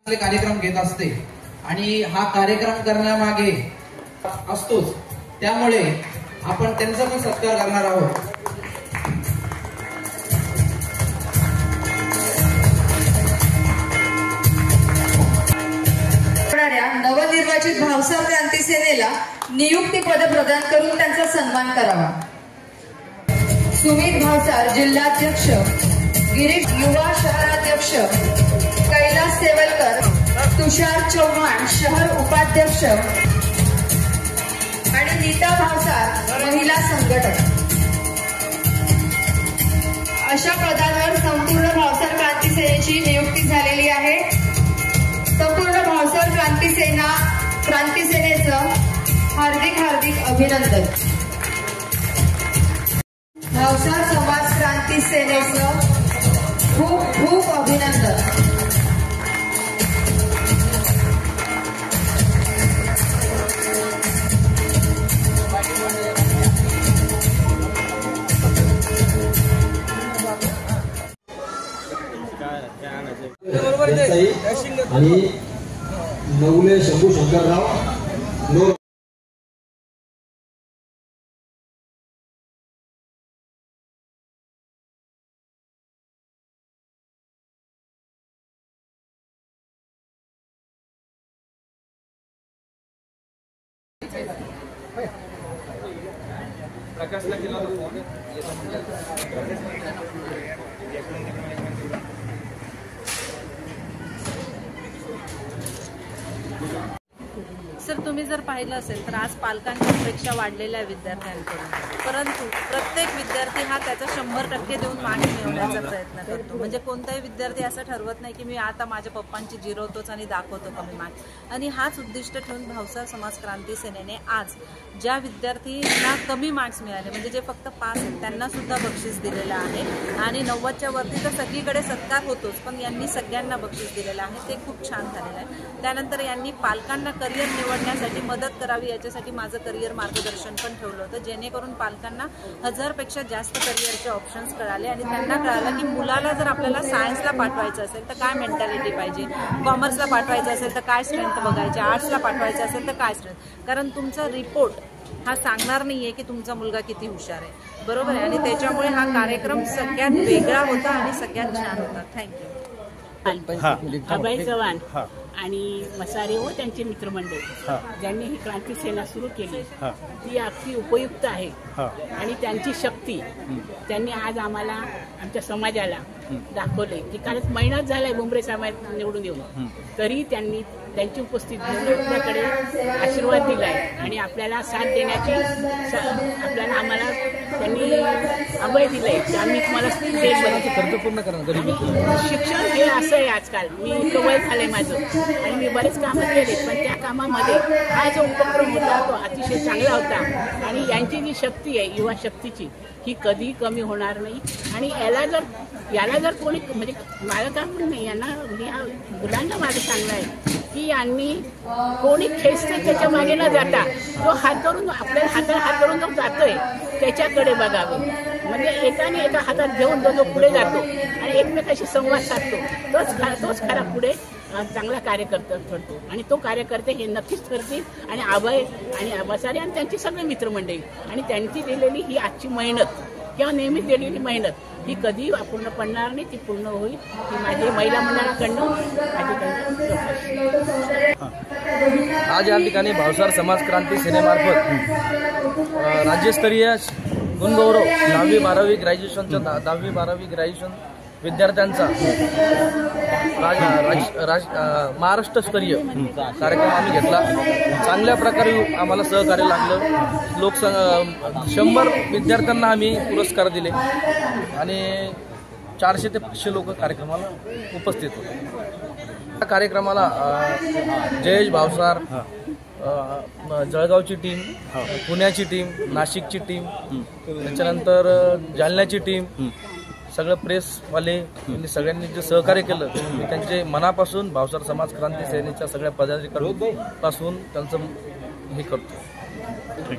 कार्यक्रम घेत असते आणि हा कार्यक्रम करण्यामागे असतोच, त्यामुळे आपण त्यांचा पण सत्कार करणार आहोत। नवनिर्वाचित भावसार क्रांती सेनेला नियुक्ती पद प्रदान करून त्यांचा सन्मान करावा। सुमित भावसार जिल्हाध्यक्ष, गिरीश युवा शहराध्यक्ष, कैलास सेवलकर, तुषार चव्हाण शहर उपाध्यक्ष आणि नीता भावसार महिला संघटक अशा पदांवर संपूर्ण भावसार क्रांती सेनेची नियुक्ती झालेली आहे। संपूर्ण भावसार क्रांती सेनेचं हार्दिक अभिनंदन। भावसार समाज क्रांती सेनेचं खूप अभिनंदन। आणि नवले शंभू शंकरराव प्रकाशला केला फोन। सर, तुम्ही जर पाहिलं असेल तर आज पालकांची अपेक्षा वाढलेल्या आहे विद्यार्थ्यांकडून, परंतु प्रत्येक विद्यार्थी हा त्याचा 100% देऊन मार्क्स मिळवण्याचा प्रयत्न करतो। म्हणजे कोणताही विद्यार्थी असं ठरवत नाही की मी आता माझ्या पप्पांची जिरवतोच आणि दाखवतो कमी मार्क्स। आणि हाच उद्दिष्ट ठेवून भावसार समाज क्रांती सेनेने आज ज्या विद्यार्थ्यांना कमी मार्क्स मिळाले, म्हणजे जे फक्त पास आहेत, त्यांना सुद्धा बक्षीस दिलेलं आहे। आणि 90च्या वरती तर सगळीकडे सत्कार होतोच, पण यांनी सगळ्यांना बक्षीस दिलेलं आहे, ते खूप छान झालेलं आहे। त्यानंतर यांनी पालकांना करिअर निवडण्यासाठी मदत करावी याच्यासाठी माझं करिअर मार्गदर्शन पण ठेवलं होतं, जेणेकरून पालकांना 1000पेक्षा जास्त करिअरचे ऑप्शन्स कळाले आणि त्यांना कळालं की मुलाला जर आपल्याला सायन्सला पाठवायचं असेल तर काय मेंटॅलिटी पाहिजे, कॉमर्सला पाठवायचं असेल तर काय स्ट्रेंथ बघायचे, आर्ट्सला पाठवायचं असेल तर काय स्ट्रेंथ, कारण तुमचा रिपोर्ट हा सांगणार नाहीये की तुमचा मुलगा किती हुशार आहे, बरोबर आहे। आणि त्याच्यामुळे हा कार्यक्रम सगळ्यात वेगळा होता आणि सगळ्यात छान होता। थँक्यू। अभय चव्हाण आणि मसारे व त्यांचे मित्रमंडळ ज्यांनी ही क्रांती सेना सुरू केली ती अगदी उपयुक्त आहे आणि त्यांची शक्ती त्यांनी आज आम्हाला आमच्या समाजाला दाखवले की कारण महिनाच झालाय बुमरे समाज निवडून येऊन, तरी त्यांनी त्यांची उपस्थिती आपल्याकडे आशीर्वाद दिलाय आणि आपल्याला साथ देण्याची आम्हाला त्यांनी अभय दिलंय की आम्ही तुम्हाला खर्च पूर्ण करणार। शिक्षण हे असं आहे आजकाल, मी कवय झालंय माझं आणि मी बरेच कामं केले, पण त्या कामामध्ये हा जो उपक्रम होता तो अतिशय चांगला होता आणि यांची जी शक्ती आहे युवा शक्तीची ही कधी कमी होणार नाही। आणि याला जर कोणी म्हणजे माझं काम नाही, यांना ह्या मुलांना माझं सांगणं आहे की यांनी कोणी खेचतं त्याच्या मागे न जाता तो हात धरून आपल्या हाताला हात धरून जो जातोय त्याच्याकडे बघावं, म्हणजे एकाने एका हातात घेऊन जो पुढे जातो आणि एकमेकाशी संवाद साधतो तोच खरा पुढे चांगला कार्यकर्ता ठरतो आणि तो कार्यकर्ते हे नक्कीच ठरतील। आणि अभय आणि मसारे आणि त्यांची सगळे मित्रमंडळी आणि त्यांची दिलेली ही आजची मेहनत किंवा नेहमीच दिलेली मेहनत ही कधी अपूर्ण पडणार नाही, ती पूर्ण होईल। ती माझी महिला मंडळाकडनं आज या ठिकाणी भावसार समाज क्रांती सेनेमार्फत राज्यस्तरीय गुणगौरव 10वी-12वी ग्रॅज्युएशनच्या 10वी-12वी ग्रॅज्युएशन विद्यार्थ्यांचा महाराष्ट्रस्तरीय कार्यक्रम आम्ही घेतला। चांगल्या प्रकारे आम्हाला सहकार्य लागलं। 100 विद्यार्थ्यांना आम्ही पुरस्कार दिले आणि 400 ते 500 लोक कार्यक्रमाला उपस्थित होते। या कार्यक्रमाला जयेश भावसार, जळगावची टीम, पुण्याची टीम, नाशिकची टीम, त्याच्यानंतर जालन्याची टीम, सगळं प्रेसवाले यांनी सगळ्यांनी जे सहकार्य केलं मी त्यांचे मनापासून भावसार समाज क्रांती सेनेच्या सगळ्या पदाधिकाऱ्यांपासून त्यांचं हे करतो।